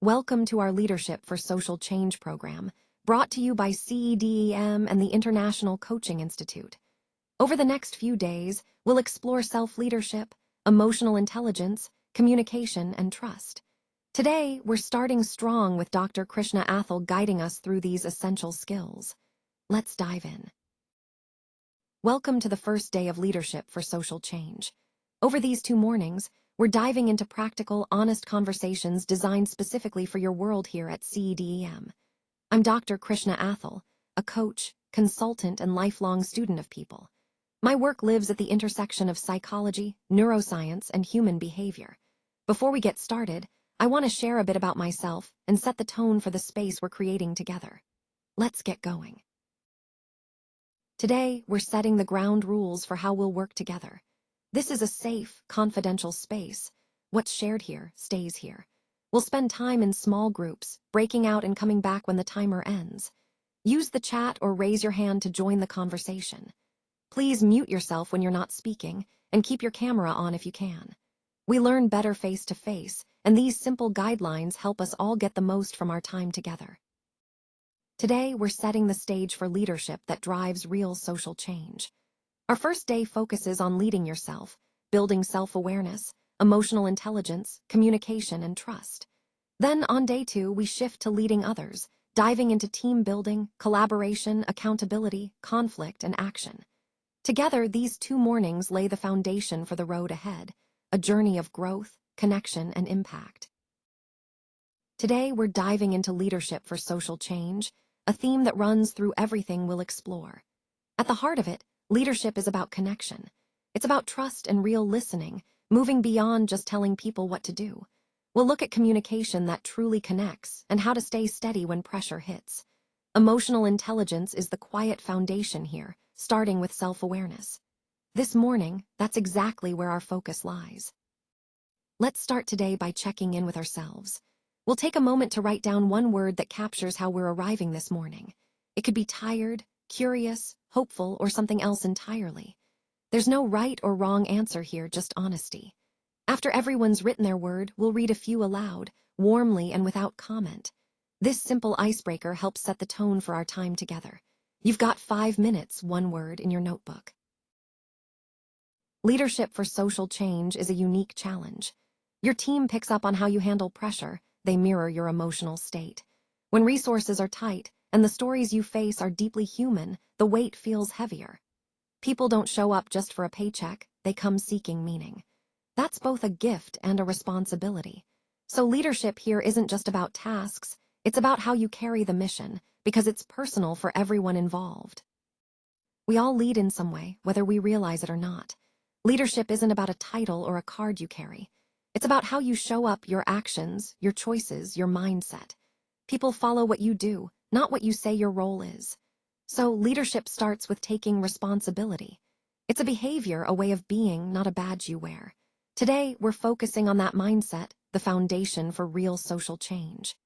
Welcome to our Leadership for Social Change program, brought to you by CEDEM and the International Coaching Institute. Over the next few days, we'll explore self-leadership, emotional intelligence, communication, and trust. Today, we're starting strong with Dr. Krishna Athal guiding us through these essential skills. Let's dive in. Welcome to the first day of Leadership for Social Change. Over these 2 mornings, we're diving into practical, honest conversations designed specifically for your world here at CEDEM. I'm Dr. Krishna Athal, a coach, consultant, and lifelong student of people. My work lives at the intersection of psychology, neuroscience, and human behavior. Before we get started, I want to share a bit about myself and set the tone for the space we're creating together. Let's get going. Today, we're setting the ground rules for how we'll work together. This is a safe, confidential space. What's shared here stays here. We'll spend time in small groups, breaking out and coming back when the timer ends. Use the chat or raise your hand to join the conversation. Please mute yourself when you're not speaking, and keep your camera on if you can. We learn better face to face, and these simple guidelines help us all get the most from our time together. Today, we're setting the stage for leadership that drives real social change. Our first day focuses on leading yourself, building self-awareness, emotional intelligence, communication, and trust. Then, on day 2, we shift to leading others, diving into team building, collaboration, accountability, conflict, and action. Together, these 2 mornings lay the foundation for the road ahead, a journey of growth, connection, and impact. Today, we're diving into leadership for social change, a theme that runs through everything we'll explore. At the heart of it, leadership is about connection. It's about trust and real listening, moving beyond just telling people what to do. We'll look at communication that truly connects and how to stay steady when pressure hits. Emotional intelligence is the quiet foundation here, starting with self-awareness. This morning, that's exactly where our focus lies. Let's start today by checking in with ourselves. We'll take a moment to write down one word that captures how we're arriving this morning. It could be tired, curious, hopeful, or something else entirely. There's no right or wrong answer here, just honesty. After everyone's written their word, we'll read a few aloud, warmly and without comment. This simple icebreaker helps set the tone for our time together. You've got 5 minutes, one word, in your notebook. Leadership for social change is a unique challenge. Your team picks up on how you handle pressure. They mirror your emotional state. When resources are tight, and the stories you face are deeply human, the weight feels heavier. People don't show up just for a paycheck, they come seeking meaning. That's both a gift and a responsibility. So leadership here isn't just about tasks, it's about how you carry the mission, because it's personal for everyone involved. We all lead in some way, whether we realize it or not. Leadership isn't about a title or a card you carry. It's about how you show up, your actions, your choices, your mindset. People follow what you do, not what you say your role is. So leadership starts with taking responsibility. It's a behavior, a way of being, not a badge you wear. Today, we're focusing on that mindset, the foundation for real social change.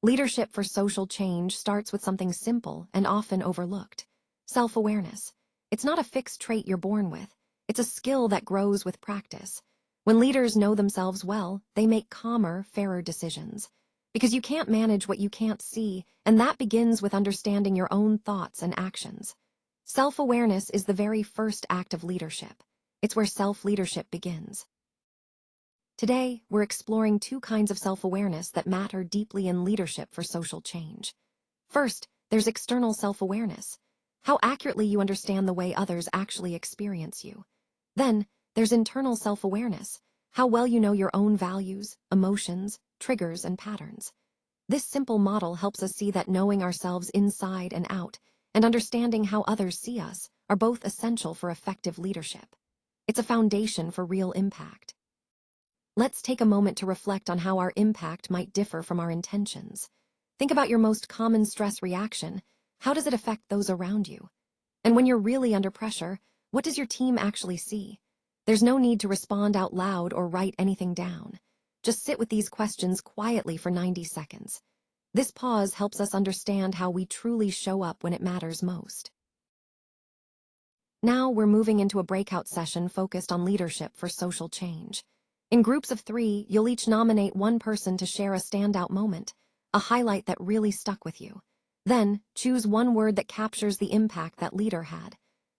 Leadership for social change starts with something simple and often overlooked: self-awareness. It's not a fixed trait you're born with. It's a skill that grows with practice. When leaders know themselves well, they make calmer, fairer decisions. Because you can't manage what you can't see, and that begins with understanding your own thoughts and actions. Self-awareness is the very first act of leadership. It's where self-leadership begins. Today, we're exploring 2 kinds of self-awareness that matter deeply in leadership for social change. First, there's external self-awareness, how accurately you understand the way others actually experience you. Then, there's internal self-awareness, how well you know your own values, emotions, triggers, and patterns. This simple model helps us see that knowing ourselves inside and out, and understanding how others see us, are both essential for effective leadership. It's a foundation for real impact. Let's take a moment to reflect on how our impact might differ from our intentions. Think about your most common stress reaction. How does it affect those around you? And when you're really under pressure, what does your team actually see? There's no need to respond out loud or write anything down. Just sit with these questions quietly for 90 seconds. This pause helps us understand how we truly show up when it matters most. Now we're moving into a breakout session focused on leadership for social change. In groups of 3, you'll each nominate one person to share a standout moment, a highlight that really stuck with you. Then, choose one word that captures the impact that leader had.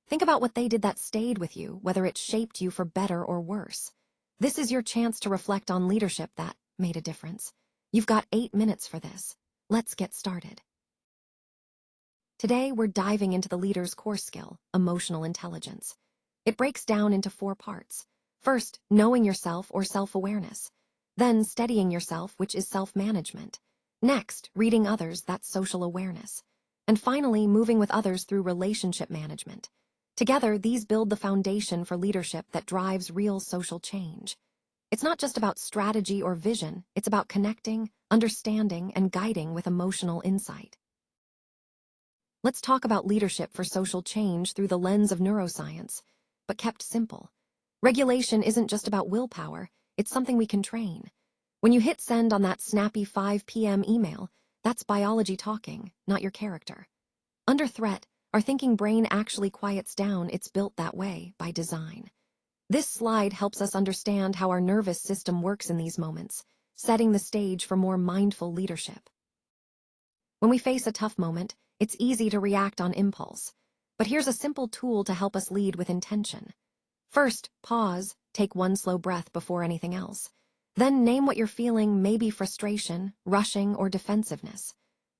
Think about what they did that stayed with you, whether it shaped you for better or worse. This is your chance to reflect on leadership that made a difference. You've got 8 minutes for this. Let's get started. Today, we're diving into the leader's core skill, emotional intelligence. It breaks down into 4 parts. First, knowing yourself or self-awareness. Then, steadying yourself, which is self-management. Next, reading others, that's social awareness. And finally, moving with others through relationship management. Together, these build the foundation for leadership that drives real social change. It's not just about strategy or vision, it's about connecting, understanding, and guiding with emotional insight. Let's talk about leadership for social change through the lens of neuroscience, but kept simple. Regulation isn't just about willpower, it's something we can train. When you hit send on that snappy 5 p.m. email, that's biology talking, not your character. Under threat, our thinking brain actually quiets down. It's built that way by design. This slide helps us understand how our nervous system works in these moments, setting the stage for more mindful leadership. When we face a tough moment, it's easy to react on impulse. But here's a simple tool to help us lead with intention. First, pause, take one slow breath before anything else. Then name what you're feeling, maybe frustration, rushing, or defensiveness.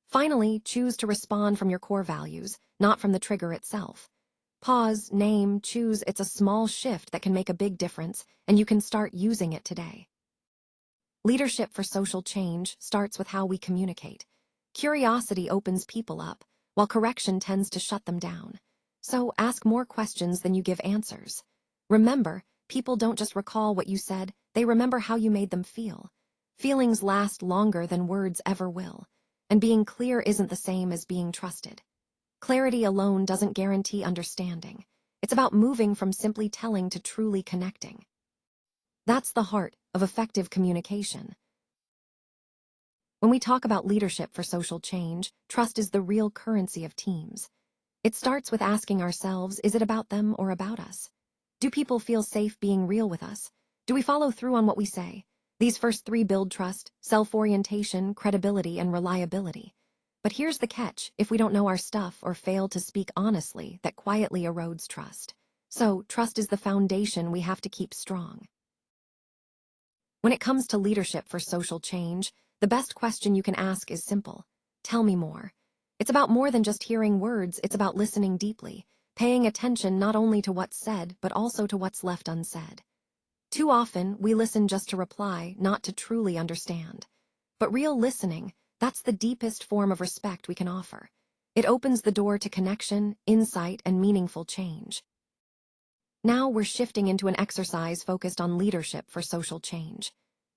Finally, choose to respond from your core values, not from the trigger itself. Pause, name, choose. It's a small shift that can make a big difference, and you can start using it today. Leadership for social change starts with how we communicate. Curiosity opens people up, while correction tends to shut them down. So ask more questions than you give answers. Remember, people don't just recall what you said, they remember how you made them feel. Feelings last longer than words ever will, and being clear isn't the same as being trusted. Clarity alone doesn't guarantee understanding. It's about moving from simply telling to truly connecting. That's the heart of effective communication. When we talk about leadership for social change, trust is the real currency of teams. It starts with asking ourselves, is it about them or about us? Do people feel safe being real with us? Do we follow through on what we say? These first 3 build trust, self-orientation, credibility, and reliability. But here's the catch: if we don't know our stuff or fail to speak honestly, that quietly erodes trust. So, trust is the foundation we have to keep strong. When it comes to leadership for social change, the best question you can ask is simple. Tell me more. It's about more than just hearing words, it's about listening deeply, paying attention not only to what's said, but also to what's left unsaid. Too often, we listen just to reply, not to truly understand. But real listening, that's the deepest form of respect we can offer. It opens the door to connection, insight, and meaningful change. Now we're shifting into an exercise focused on leadership for social change.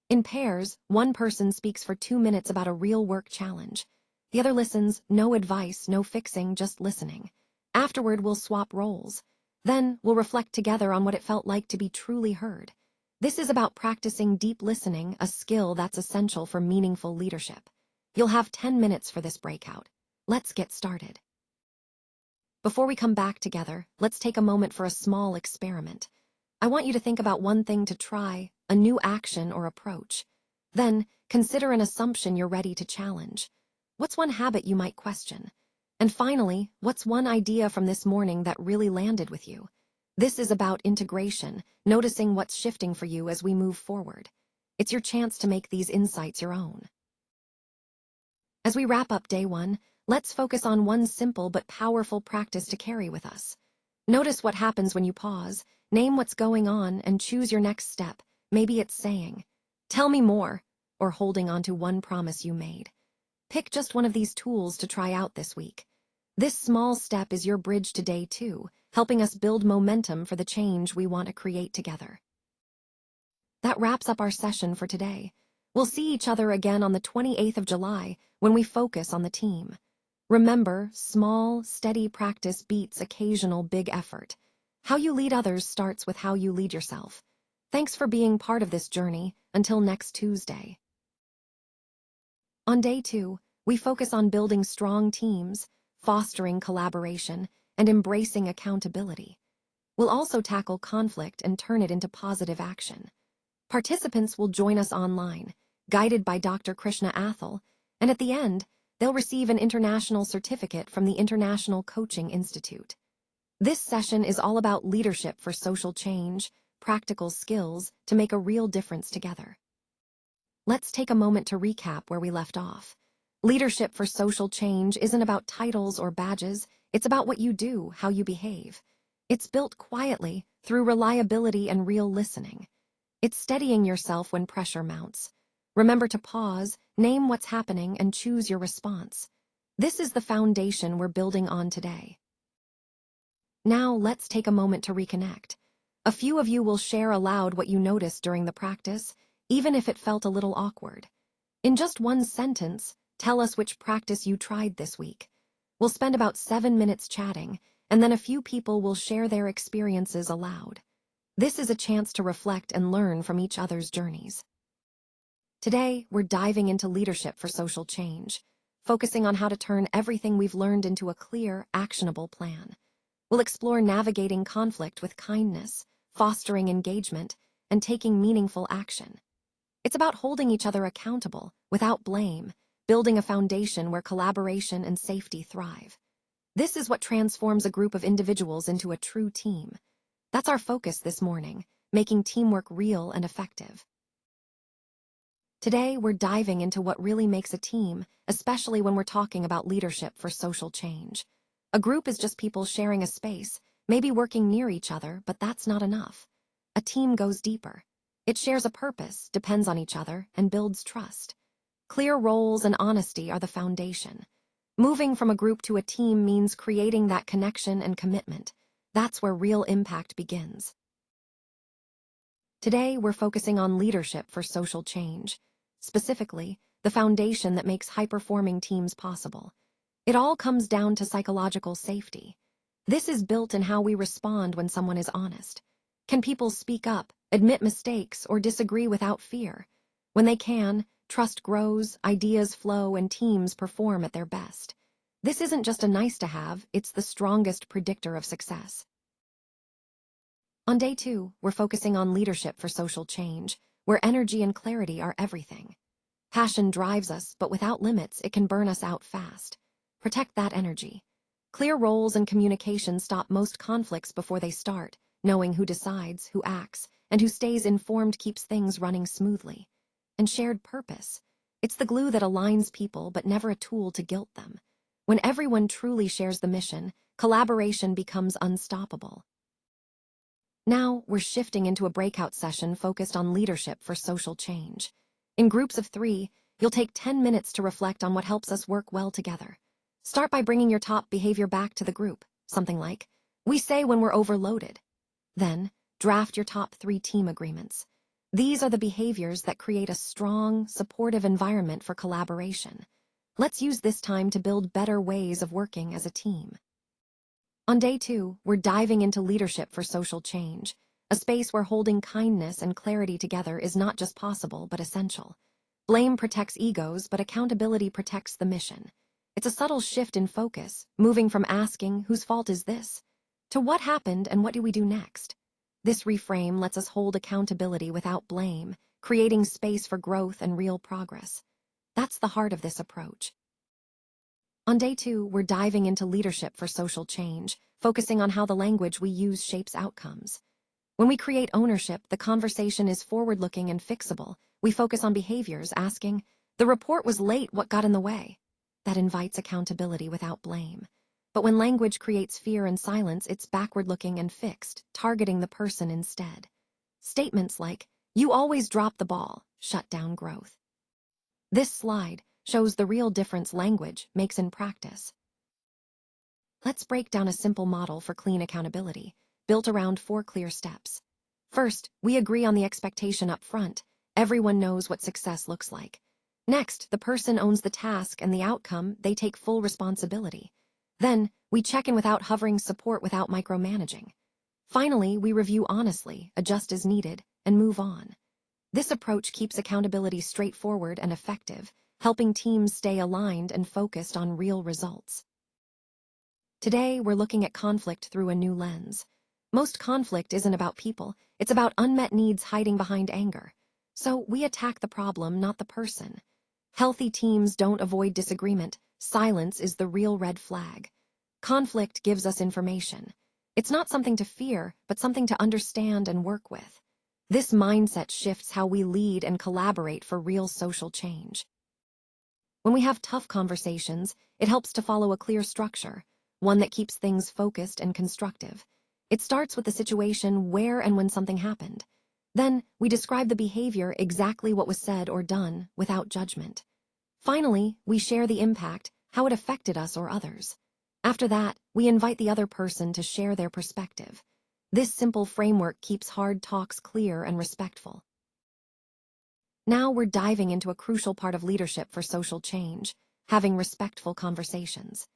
In pairs, one person speaks for 2 minutes about a real work challenge. The other listens, no advice, no fixing, just listening. Afterward, we'll swap roles. Then, we'll reflect together on what it felt like to be truly heard. This is about practicing deep listening, a skill that's essential for meaningful leadership. You'll have 10 minutes for this breakout. Let's get started. Before we come back together, let's take a moment for a small experiment. I want you to think about one thing to try, a new action or approach. Then, consider an assumption you're ready to challenge. What's one habit you might question? And finally, what's one idea from this morning that really landed with you? This is about integration, noticing what's shifting for you as we move forward. It's your chance to make these insights your own. As we wrap up day 1, let's focus on one simple but powerful practice to carry with us. Notice what happens when you pause, name what's going on, and choose your next step. Maybe it's saying, "Tell me more," or holding on to one promise you made. Pick just one of these tools to try out this week. This small step is your bridge to day 2, helping us build momentum for the change we want to create together. That wraps up our session for today. We'll see each other again on the 28th of July when we focus on the team. Remember, small, steady practice beats occasional big effort. How you lead others starts with how you lead yourself. Thanks for being part of this journey. Until next Tuesday. On day 2, we focus on building strong teams, fostering collaboration, and embracing accountability. We'll also tackle conflict and turn it into positive action. Participants will join us online, guided by Dr. Krishna Athal, and at the end, they'll receive an international certificate from the International Coaching Institute. This session is all about leadership for social change, practical skills to make a real difference together. Let's take a moment to recap where we left off. Leadership for social change isn't about titles or badges, it's about what you do, how you behave. It's built quietly, through reliability and real listening. It's steadying yourself when pressure mounts. Remember to pause, name what's happening, and choose your response. This is the foundation we're building on today. Now let's take a moment to reconnect. A few of you will share aloud what you noticed during the practice, even if it felt a little awkward. In just one sentence, tell us which practice you tried this week. We'll spend about 7 minutes chatting, and then a few people will share their experiences aloud. This is a chance to reflect and learn from each other's journeys. Today, we're diving into leadership for social change, focusing on how to turn everything we've learned into a clear, actionable plan. We'll explore navigating conflict with kindness, fostering engagement, and taking meaningful action. It's about holding each other accountable, without blame, building a foundation where collaboration and safety thrive. This is what transforms a group of individuals into a true team. That's our focus this morning, making teamwork real and effective. Today, we're diving into what really makes a team, especially when we're talking about leadership for social change. A group is just people sharing a space, maybe working near each other, but that's not enough. A team goes deeper. It shares a purpose, depends on each other, and builds trust. Clear roles and honesty are the foundation. Moving from a group to a team means creating that connection and commitment. That's where real impact begins. Today, we're focusing on leadership for social change. Specifically, the foundation that makes high-performing teams possible. It all comes down to psychological safety. This is built in how we respond when someone is honest. Can people speak up, admit mistakes, or disagree without fear? When they can, trust grows, ideas flow, and teams perform at their best. This isn't just a nice-to-have, it's the strongest predictor of success. On day 2, we're focusing on leadership for social change, where energy and clarity are everything. Passion drives us, but without limits, it can burn us out fast. Protect that energy. Clear roles and communication stop most conflicts before they start. Knowing who decides, who acts, and who stays informed keeps things running smoothly. And shared purpose. It's the glue that aligns people, but never a tool to guilt them. When everyone truly shares the mission, collaboration becomes unstoppable. Now, we're shifting into a breakout session focused on leadership for social change. In groups of 3, you'll take 10 minutes to reflect on what helps us work well together. Start by bringing your top behavior back to the group, something like, "We say when we're overloaded." Then, draft your top 3 team agreements. These are the behaviors that create a strong, supportive environment for collaboration. Let's use this time to build better ways of working as a team. On day 2, we're diving into leadership for social change, a space where holding kindness and clarity together is not just possible, but essential. Blame protects egos, but accountability protects the mission. It's a subtle shift in focus, moving from asking, "Whose fault is this?" to "What happened and what do we do next?" This reframe lets us hold accountability without blame, creating space for growth and real progress. That's the heart of this approach. On day 2, we're diving into leadership for social change, focusing on how the language we use shapes outcomes. When we create ownership, the conversation is forward-looking and fixable. We focus on behaviors, asking, "The report was late, what got in the way?" That invites accountability without blame. But when language creates fear and silence, it's backward-looking and fixed, targeting the person instead. Statements like, "You always drop the ball," shut down growth. This slide shows the real difference language makes in practice. Let's break down a simple model for clean accountability, built around 4 clear steps. First, we agree on the expectation up front. Everyone knows what success looks like. Next, the person owns the task and the outcome, they take full responsibility. Then, we check in without hovering, support without micromanaging. Finally, we review honestly, adjust as needed, and move on. This approach keeps accountability straightforward and effective, helping teams stay aligned and focused on real results. Today, we're looking at conflict through a new lens. Most conflict isn't about people, it's about unmet needs hiding behind anger. So we attack the problem, not the person. Healthy teams don't avoid disagreement. Silence is the real red flag. Conflict gives us information. It's not something to fear, but something to understand and work with. This mindset shifts how we lead and collaborate for real social change. When we have tough conversations, it helps to follow a clear structure, one that keeps things focused and constructive. It starts with the situation, where and when something happened. Then, we describe the behavior, exactly what was said or done, without judgment. Finally, we share the impact, how it affected us or others. After that, we invite the other person to share their perspective. This simple framework keeps hard talks clear and respectful. Now we're diving into a crucial part of leadership for social change, having respectful conversations.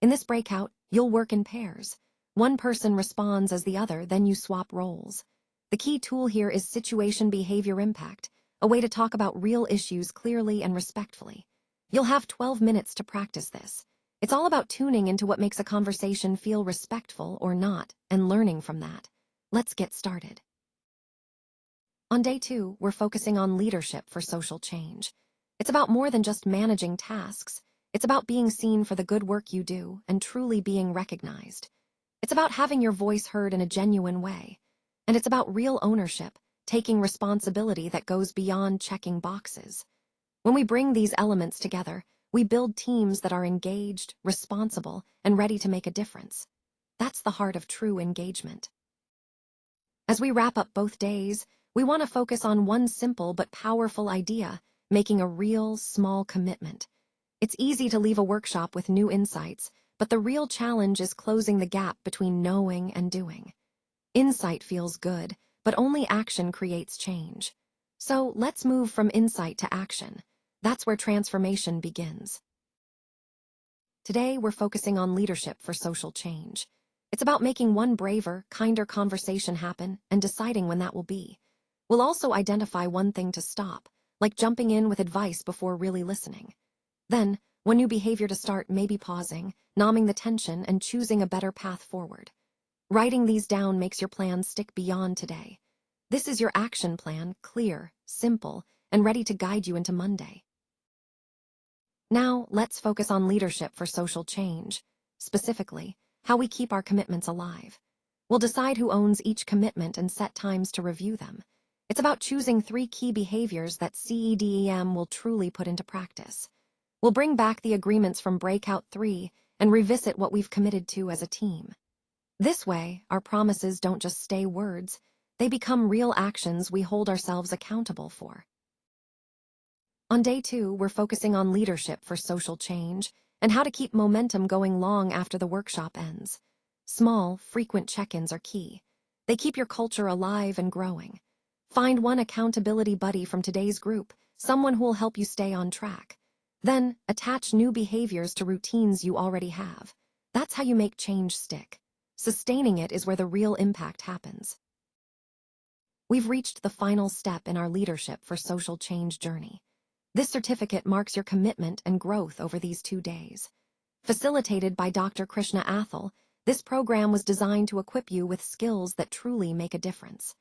In this breakout, you'll work in pairs. One person responds as the other, then you swap roles. The key tool here is situation behavior impact, a way to talk about real issues clearly and respectfully. You'll have 12 minutes to practice this. It's all about tuning into what makes a conversation feel respectful or not, and learning from that. Let's get started. On day 2, we're focusing on leadership for social change. It's about more than just managing tasks. It's about being seen for the good work you do and truly being recognized. It's about having your voice heard in a genuine way. And it's about real ownership, taking responsibility that goes beyond checking boxes. When we bring these elements together, we build teams that are engaged, responsible, and ready to make a difference. That's the heart of true engagement. As we wrap up both days, we want to focus on one simple but powerful idea, making a real, small commitment. It's easy to leave a workshop with new insights, but the real challenge is closing the gap between knowing and doing. Insight feels good, but only action creates change. So let's move from insight to action. That's where transformation begins. Today, we're focusing on leadership for social change. It's about making one braver, kinder conversation happen and deciding when that will be. We'll also identify one thing to stop, like jumping in with advice before really listening. Then, one new behavior to start, maybe pausing, numbing the tension, and choosing a better path forward. Writing these down makes your plan stick beyond today. This is your action plan, clear, simple, and ready to guide you into Monday. Now, let's focus on leadership for social change. Specifically, how we keep our commitments alive. We'll decide who owns each commitment and set times to review them. It's about choosing 3 key behaviors that CEDEM will truly put into practice. We'll bring back the agreements from Breakout 3 and revisit what we've committed to as a team. This way, our promises don't just stay words, they become real actions we hold ourselves accountable for. On day 2, we're focusing on leadership for social change and how to keep momentum going long after the workshop ends. Small, frequent check-ins are key. They keep your culture alive and growing. Find one accountability buddy from today's group, someone who will help you stay on track. Then, attach new behaviors to routines you already have. That's how you make change stick. Sustaining it is where the real impact happens. We've reached the final step in our leadership for social change journey. This certificate marks your commitment and growth over these 2 days. Facilitated by Dr. Krishna Athal, this program was designed to equip you with skills that truly make a difference.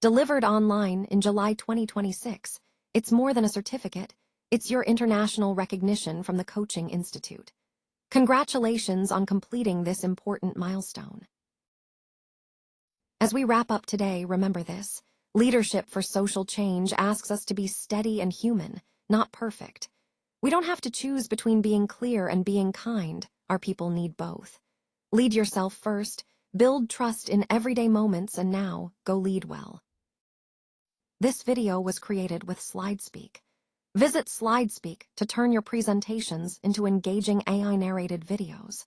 Delivered online in July 2026, it's more than a certificate, it's your international recognition from the Coaching Institute. Congratulations on completing this important milestone. As we wrap up today, remember this: leadership for social change asks us to be steady and human, not perfect. We don't have to choose between being clear and being kind. Our people need both. Lead yourself first, build trust in everyday moments, and now, go lead well. This video was created with SlideSpeak. Visit SlideSpeak to turn your presentations into engaging AI-narrated videos.